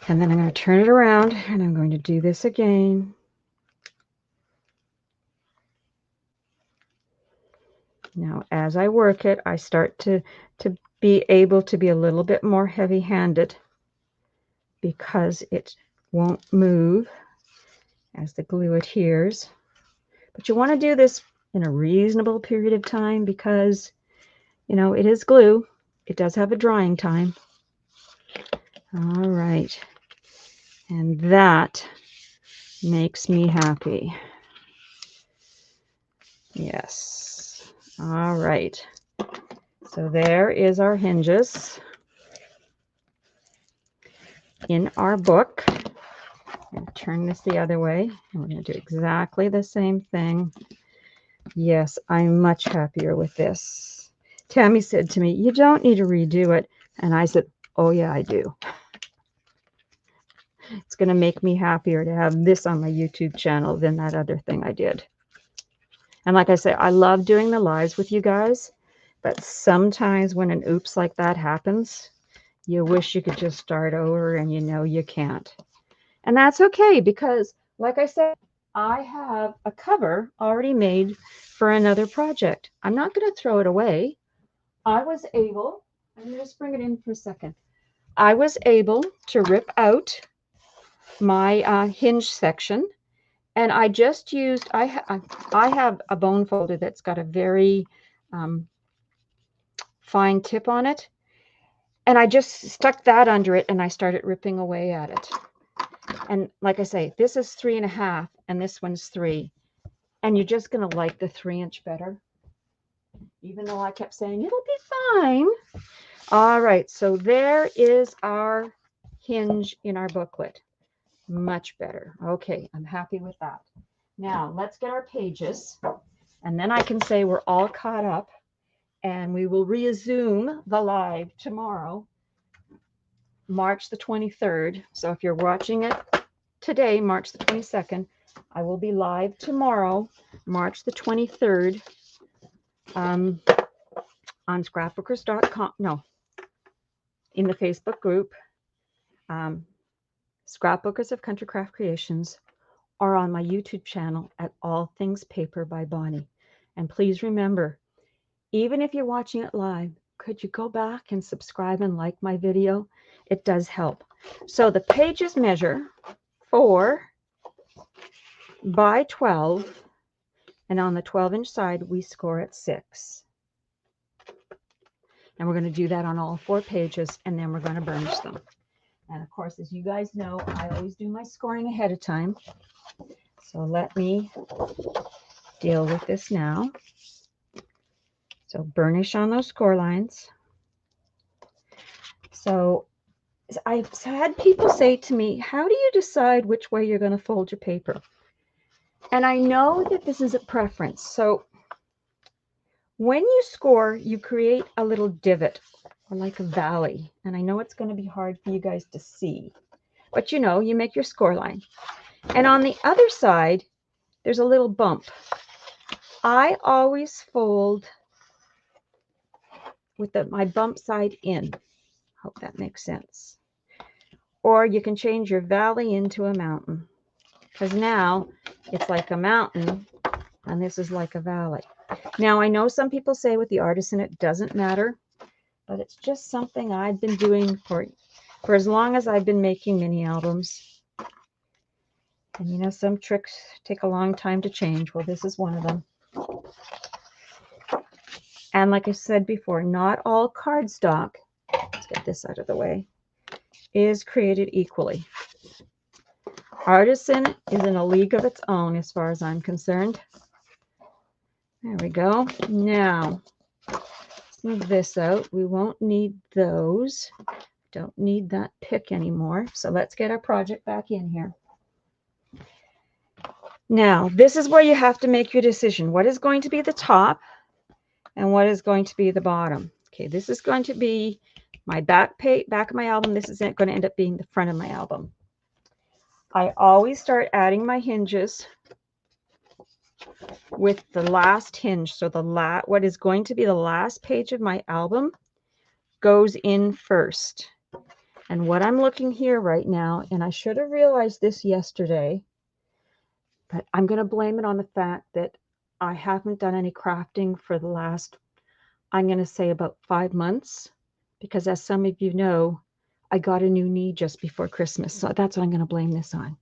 And then I'm going to turn it around, and I'm going to do this again. Now, as I work it, I start to be able to be a little bit more heavy-handed because it won't move as the glue adheres. But you want to do this in a reasonable period of time because, you know, it is glue. It does have a drying time. All right. And that makes me happy. Yes. All right. So there is our hinges in our book. I'm going to turn this the other way, and we're going to do exactly the same thing. Yes, I'm much happier with this. Tammy said to me, "You don't need to redo it." And I said, "Oh, yeah, I do." It's going to make me happier to have this on my YouTube channel than that other thing I did. And like I say, I love doing the lives with you guys, but sometimes when an oops like that happens, you wish you could just start over and you know you can't. And that's okay because, like I said, I have a cover already made for another project. I'm not going to throw it away. I was able, let me just bring it in for a second. I was able to rip out my hinge section, and I just used, I have a bone folder that's got a very fine tip on it, and I just stuck that under it and I started ripping away at it. And like I say, this is 3.5 and this one's 3. And you're just going to like the 3-inch better. Even though I kept saying, it'll be fine. All right, so there is our hinge in our booklet. Much better. Okay, I'm happy with that. Now, let's get our pages. And then I can say we're all caught up. And we will resume the live tomorrow, March the 23rd. So if you're watching it today, March the 22nd, I will be live tomorrow, March the 23rd, on scrapbookers.com. No, in the Facebook group, Scrapbookers of Country Craft Creations, or on my YouTube channel at All Things Paper by Bonnie. And please remember, even if you're watching it live, could you go back and subscribe and like my video? It does help. So the pages measure 4 by 12, and on the 12-inch side, we score at 6. And we're going to do that on all 4 pages, and then we're going to burnish them. And of course, as you guys know, I always do my scoring ahead of time. So let me deal with this now. So burnish on those score lines. So I've had people say to me, how do you decide which way you're going to fold your paper? And I know that this is a preference. So when you score, you create a little divot or like a valley. And I know it's going to be hard for you guys to see, but you know, you make your score line. And on the other side, there's a little bump. I always fold with my bump side in. Hope that makes sense. Or you can change your valley into a mountain, because now it's like a mountain and this is like a valley. Now, I know some people say with the artisan it doesn't matter, but it's just something I've been doing for as long as I've been making mini albums. And you know, some tricks take a long time to change. Well, this is one of them. And like I said before, not all cardstock, let's get this out of the way, is created equally. Artisan is in a league of its own as far as I'm concerned. There we go. Now, let's move this out. We won't need those. Don't need that pick anymore. So let's get our project back in here. Now, this is where you have to make your decision. What is going to be the top and what is going to be the bottom? Okay, this is going to be my back of my album. This is going to end up being the front of my album. I always start adding my hinges with the last hinge. So what is going to be the last page of my album goes in first. And what I'm looking here right now, and I should have realized this yesterday, but I'm going to blame it on the fact that I haven't done any crafting for the last, I'm going to say about 5 months, because as some of you know, I got a new knee just before Christmas. So that's what I'm going to blame this on.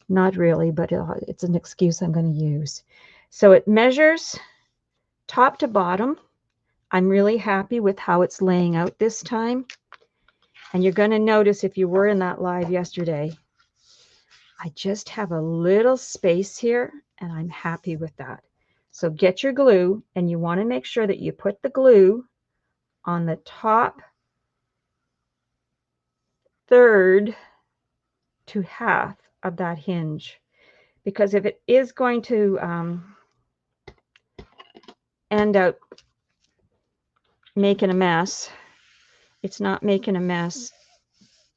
Not really, but it's an excuse I'm going to use. So it measures top to bottom. I'm really happy with how it's laying out this time. And you're going to notice if you were in that live yesterday, I just have a little space here and I'm happy with that. So get your glue and you want to make sure that you put the glue on the top third to half of that hinge. Because if it is going to end up making a mess, it's not making a mess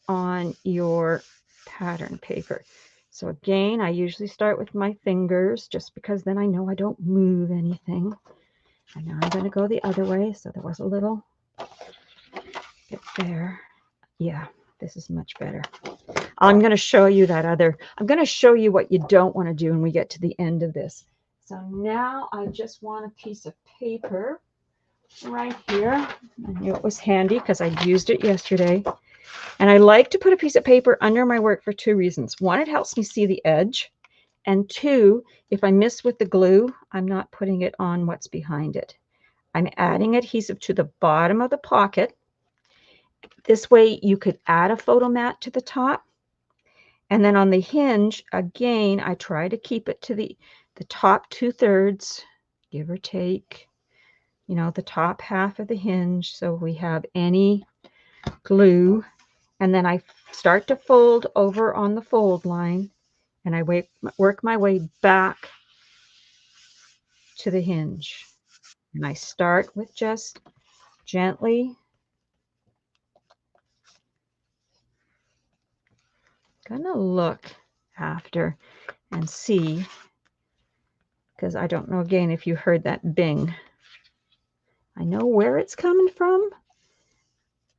on your pattern paper. So again, I usually start with my fingers just because then I know I don't move anything. And now I'm going to go the other way. So there was a little bit there. Yeah, this is much better. I'm going to show you I'm going to show you what you don't want to do when we get to the end of this. So now I just want a piece of paper right here. I knew it was handy because I used it yesterday. And I like to put a piece of paper under my work for 2 reasons. 1, it helps me see the edge. And 2, if I miss with the glue, I'm not putting it on what's behind it. I'm adding adhesive to the bottom of the pocket. This way you could add a photo mat to the top. And then on the hinge, again, I try to keep it to the top 2/3, give or take, you know, the top half of the hinge. So we have any glue. And then I start to fold over on the fold line and I work my way back to the hinge. And I start with just gently gonna look after and see, because I don't know again if you heard that bing. I know where it's coming from.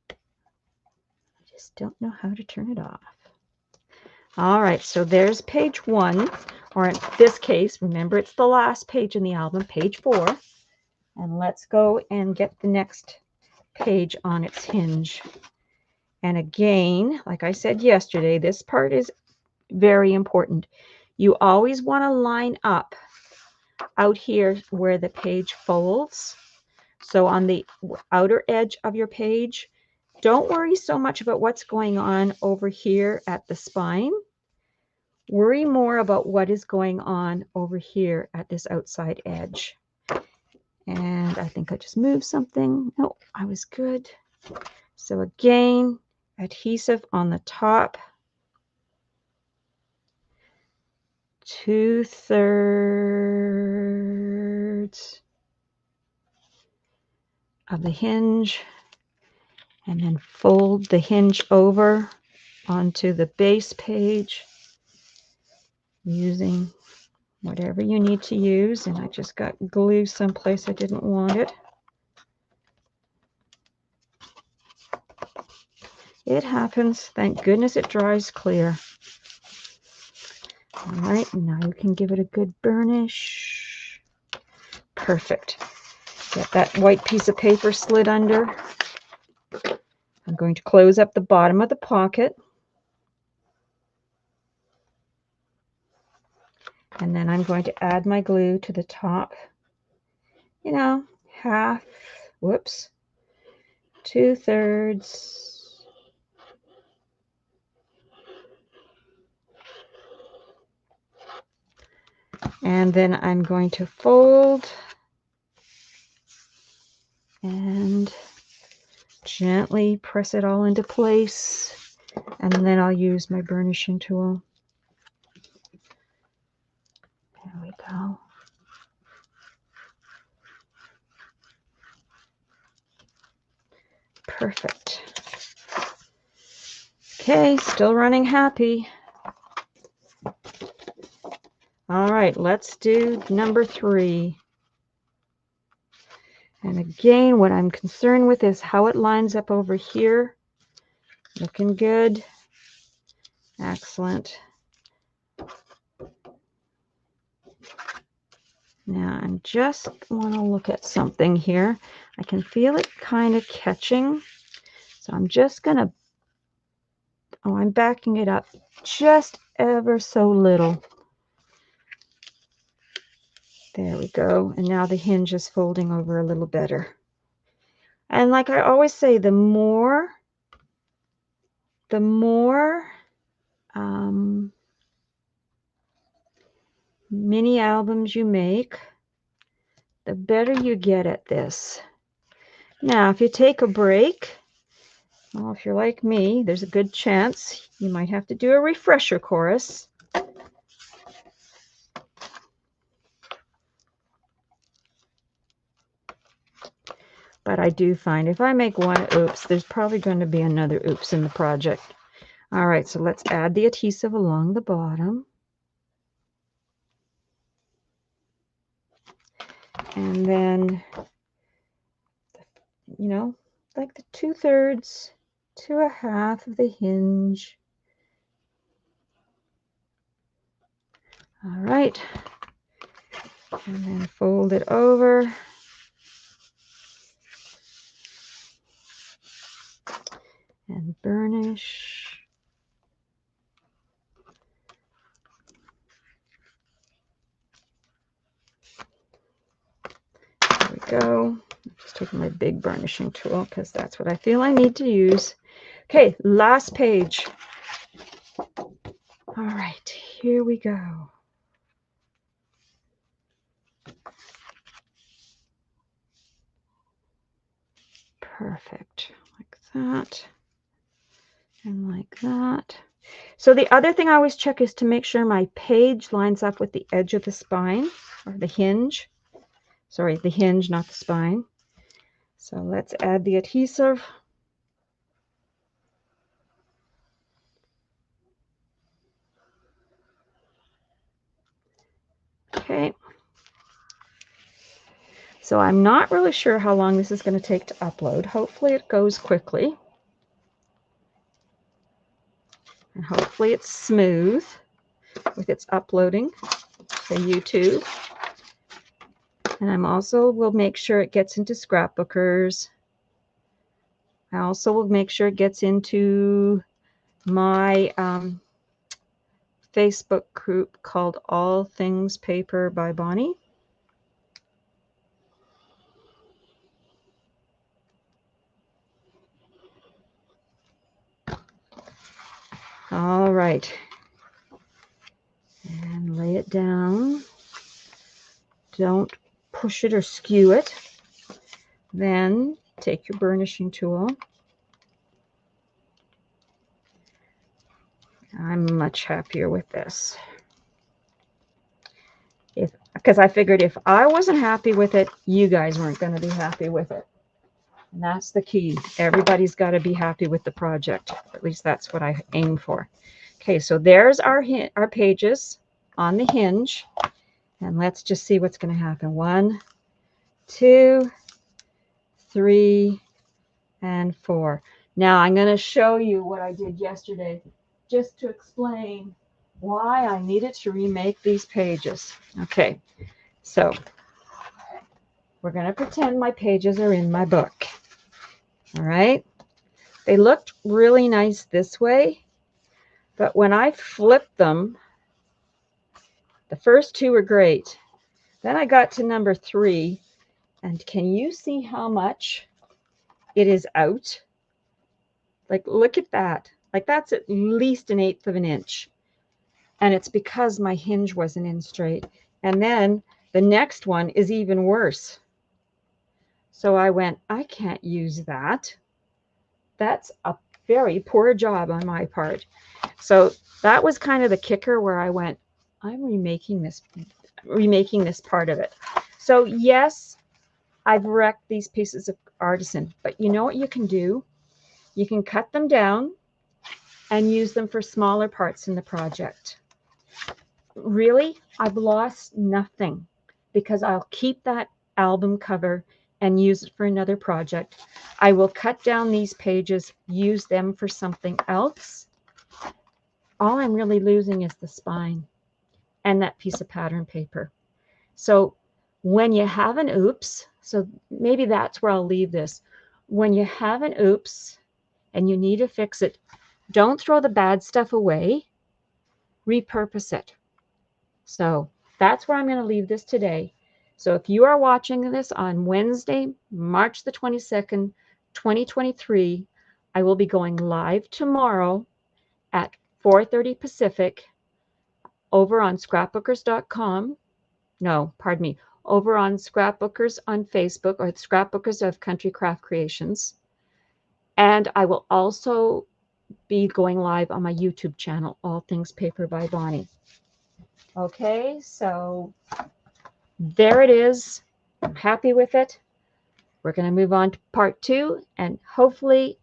I just don't know how to turn it off. All right, so there's page 1, or in this case, remember it's the last page in the album, page 4. And let's go and get the next page on its hinge. And again, like I said yesterday, this part is very important. You always want to line up out here where the page folds. So on the outer edge of your page, don't worry so much about what's going on over here at the spine. Worry more about what is going on over here at this outside edge. And I think I just moved something. No, I was good. So again, adhesive on the top, 2/3 of the hinge, and then fold the hinge over onto the base page using whatever you need to use. And I just got glue someplace I didn't want it. It happens. Thank goodness it dries clear. All right, now you can give it a good burnish. Perfect. Get that white piece of paper slid under. I'm going to close up the bottom of the pocket. And then I'm going to add my glue to the top. You know, half, whoops, 2/3. And then I'm going to fold and gently press it all into place. And then I'll use my burnishing tool. There we go. Perfect. Okay, still running happy. All right, let's do number 3. And again, what I'm concerned with is how it lines up over here. Looking good. Excellent. Now, I just want to look at something here. I can feel it kind of catching. So I'm just going to, I'm backing it up just ever so little. There we go. And now the hinge is folding over a little better. And like I always say, the more mini albums you make, the better you get at this. Now, if you take a break, well, if you're like me, there's a good chance you might have to do a refresher course. But I do find if I make one oops, there's probably going to be another oops in the project. All right, so let's add the adhesive along the bottom. And then, you know, like the 2/3 to a half of the hinge. All right. And then fold it over. And burnish. There we go. I'm just taking my big burnishing tool because that's what I feel I need to use. Okay, last page. All right, here we go. Perfect, like that, and like that. So the other thing I always check is to make sure my page lines up with the edge of the spine, or the hinge. Sorry, the hinge, not the spine. So let's add the adhesive. Okay. So I'm not really sure how long this is going to take to upload. Hopefully it goes quickly. And hopefully it's smooth with its uploading to YouTube. And I'm also will make sure it gets into scrapbookers. I also will make sure it gets into my Facebook group called All Things Paper by Bonnie. All right. And lay it down. Don't push it or skew it. Then take your burnishing tool. I'm much happier with this. Because I figured if I wasn't happy with it, you guys weren't going to be happy with it. And that's the key. Everybody's got to be happy with the project. At least that's what I aim for. Okay, so there's our pages on the hinge. And let's just see what's going to happen. 1, 2, 3, and 4. Now I'm going to show you what I did yesterday just to explain why I needed to remake these pages. Okay, so We're going to pretend my pages are in my book. All right. They looked really nice this way, but when I flipped them, the first two were great. Then I got to number 3, and can you see how much it is out? Like, look at that. Like, that's at least 1/8 of an inch. And it's because my hinge wasn't in straight. And then the next one is even worse. So I went, I can't use that. That's a very poor job on my part. So that was kind of the kicker where I went, I'm remaking this part of it. So yes, I've wrecked these pieces of artisan, but you know what you can do? You can cut them down and use them for smaller parts in the project. Really, I've lost nothing because I'll keep that album cover and use it for another project. I will cut down these pages, use them for something else. All I'm really losing is the spine and that piece of pattern paper. So when you have an oops, so maybe that's where I'll leave this. When you have an oops and you need to fix it, don't throw the bad stuff away, repurpose it. So that's where I'm going to leave this today. So if you are watching this on Wednesday, March the 22nd, 2023, I will be going live tomorrow at 4:30 Pacific over on scrapbookers.com. No, pardon me, over on Scrapbookers on Facebook, or Scrapbookers of Country Craft Creations. And I will also be going live on my YouTube channel, All Things Paper by Bonnie. Okay, so there it is. I'm happy with it. We're going to move on to part 2, and hopefully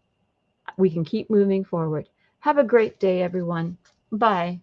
we can keep moving forward. Have a great day, everyone. Bye.